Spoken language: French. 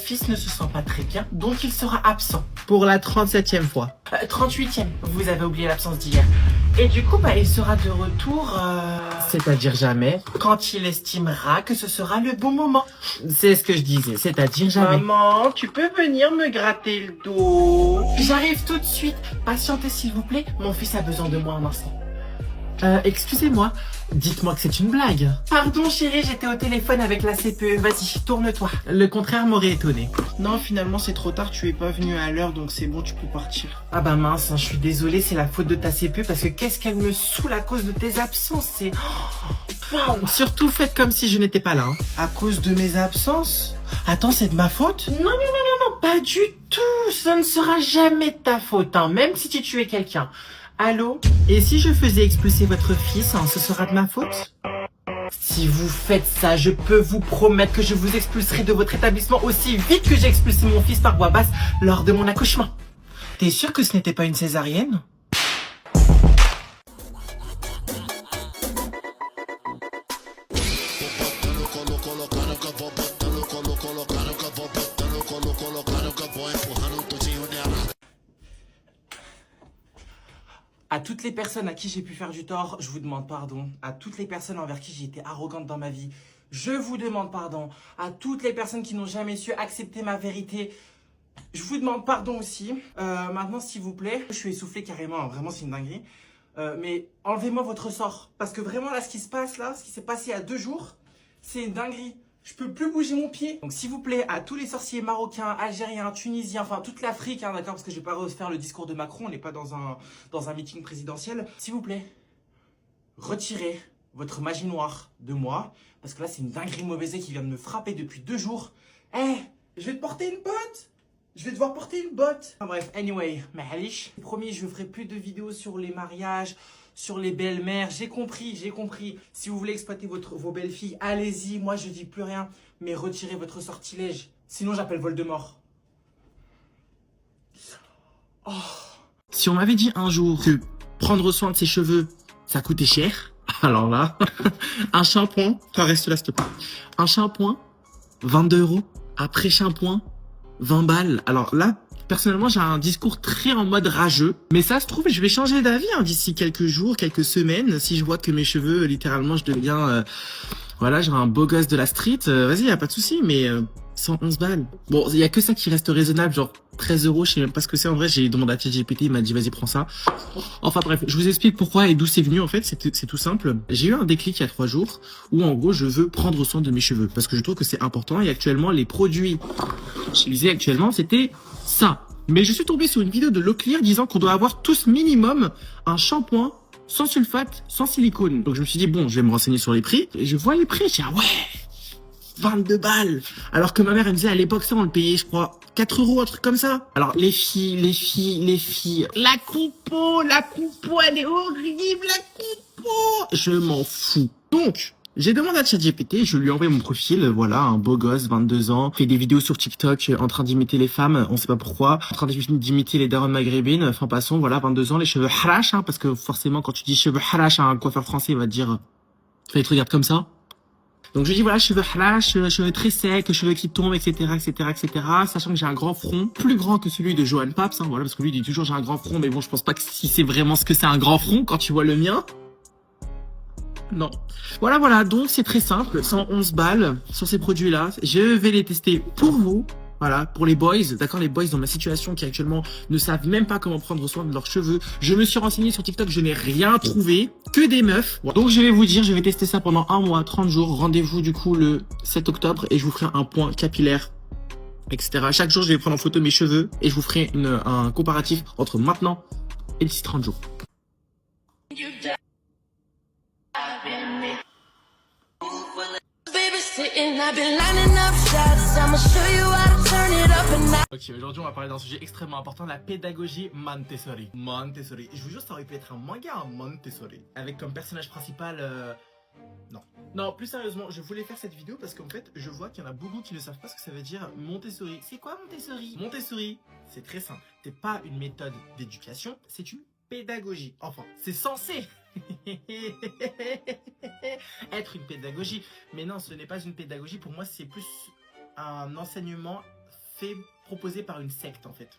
fils ne se sent pas très bien, donc il sera absent. Pour la 37e fois. 38e, vous avez oublié l'absence d'hier. Et du coup, il sera de retour... C'est-à-dire jamais. quand il estimera que ce sera le bon moment. C'est ce que je disais, c'est-à-dire jamais. Maman, tu peux venir me gratter le dos? J'arrive tout de suite. Patientez s'il vous plaît, mon fils a besoin de moi un instant. Excusez-moi, dites-moi que c'est une blague. Pardon chérie, j'étais au téléphone avec la CPE. Vas-y, tourne-toi. Le contraire m'aurait étonné. Non, finalement c'est trop tard, tu es pas venu à l'heure, donc c'est bon, tu peux partir. Ah bah mince, je suis désolée, c'est la faute de ta CPE parce que qu'est-ce qu'elle me saoule à cause de tes absences, c'est... Waouh. Surtout faites comme si je n'étais pas là. Hein. À cause de mes absences? Attends, c'est de ma faute? Non, pas du tout. Ça ne sera jamais de ta faute, hein, même si tu tuais quelqu'un. Allô? Et si je faisais expulser votre fils, hein, ce sera de ma faute? Si vous faites ça, je peux vous promettre que je vous expulserai de votre établissement aussi vite que j'ai expulsé mon fils par voie basse lors de mon accouchement. T'es sûr que ce n'était pas une césarienne? À toutes les personnes à qui j'ai pu faire du tort, je vous demande pardon. À toutes les personnes envers qui j'ai été arrogante dans ma vie, je vous demande pardon. À toutes les personnes qui n'ont jamais su accepter ma vérité, je vous demande pardon aussi. Maintenant, s'il vous plaît, je suis essoufflé carrément, vraiment c'est une dinguerie. Mais enlevez-moi votre sort. Parce que vraiment là, ce qui se passe là, ce qui s'est passé il y a 2 jours, c'est une dinguerie. Je peux plus bouger mon pied. Donc s'il vous plaît, à tous les sorciers marocains, algériens, tunisiens, enfin toute l'Afrique, hein, d'accord, parce que je vais pas refaire le discours de Macron, on n'est pas dans un meeting présidentiel. S'il vous plaît, retirez votre magie noire de moi, parce que là c'est une dinguerie mauvaise qui vient de me frapper depuis 2 jours. Je vais te porter une botte. Je vais devoir porter une botte. Enfin bref, anyway, mahalish. Promis, je ferai plus de vidéos sur les mariages, sur les belles-mères. J'ai compris. Si vous voulez exploiter vos belles-filles, allez-y. Moi, je dis plus rien. Mais retirez votre sortilège. Sinon, j'appelle Voldemort. Oh. Si on m'avait dit un jour que prendre soin de ses cheveux, ça coûtait cher, alors là, un shampoing, reste là s'il te plaît. Un shampoing, 22 €. Après shampoing, 20 balles. Alors là, personnellement, j'ai un discours très en mode rageux. Mais ça se trouve, je vais changer d'avis hein, d'ici quelques jours, quelques semaines. Si je vois que mes cheveux, littéralement, je deviens... voilà, j'ai un beau gosse de la street. Vas-y, y a pas de souci, mais 111 balles. Bon, il y a que ça qui reste raisonnable, genre 13 €. Je sais même pas ce que c'est en vrai. J'ai demandé à ChatGPT, il m'a dit vas-y, prends ça. Enfin bref, je vous explique pourquoi et d'où c'est venu en fait. C'est tout simple. J'ai eu un déclic il y a 3 jours où en gros, je veux prendre soin de mes cheveux parce que je trouve que c'est important. Et actuellement, les produits utilisés actuellement, c'était ça. Mais je suis tombé sur une vidéo de Locklear disant qu'on doit avoir tous minimum un shampoing sans sulfate, sans silicone. Donc je me suis dit, bon, je vais me renseigner sur les prix. Et je vois les prix, je dis, ah ouais, 22 balles. Alors que ma mère, elle me disait, à l'époque, ça, on le payait, je crois, 4 €, un truc comme ça. Alors, les filles. La coupeau, elle est horrible, la coupeau. Je m'en fous. Donc, j'ai demandé à ChatGPT, je lui ai envoyé mon profil, voilà, un beau gosse, 22 ans, fait des vidéos sur TikTok en train d'imiter les femmes, on sait pas pourquoi, en train d'imiter les darons maghrébines, enfin passons, voilà, 22 ans, les cheveux harash, hein, parce que forcément quand tu dis cheveux harash à un coiffeur français, il va te dire, il te regarde comme ça. Donc je lui dis voilà, cheveux harash, cheveux très secs, cheveux qui tombent, etc., sachant que j'ai un grand front, plus grand que celui de Johan Paps, hein, voilà, parce que lui il dit toujours j'ai un grand front, mais bon, je pense pas que si c'est vraiment ce que c'est un grand front quand tu vois le mien. Non. Voilà, donc c'est très simple, 111 balles sur ces produits-là. Je vais les tester pour vous, voilà, pour les boys, d'accord, les boys dans ma situation qui actuellement ne savent même pas comment prendre soin de leurs cheveux. Je me suis renseigné sur TikTok, je n'ai rien trouvé, que des meufs. Donc je vais vous dire, je vais tester ça pendant 1 mois, 30 jours. Rendez-vous du coup le 7 octobre et je vous ferai un point capillaire, etc. Chaque jour, je vais prendre en photo mes cheveux et je vous ferai un comparatif entre maintenant et d'ici 30 jours. Ok, aujourd'hui on va parler d'un sujet extrêmement important, la pédagogie Montessori. Je vous jure, ça aurait pu être un manga, Montessori. Avec comme personnage principal... Non, plus sérieusement, je voulais faire cette vidéo parce qu'en fait, je vois qu'il y en a beaucoup qui ne savent pas ce que ça veut dire Montessori. C'est quoi Montessori? Montessori, c'est très simple. C'est pas une méthode d'éducation, c'est une pédagogie. Enfin, c'est censé être une pédagogie. Mais non, ce n'est pas une pédagogie. Pour moi, c'est plus un enseignement fait proposer par une secte en fait.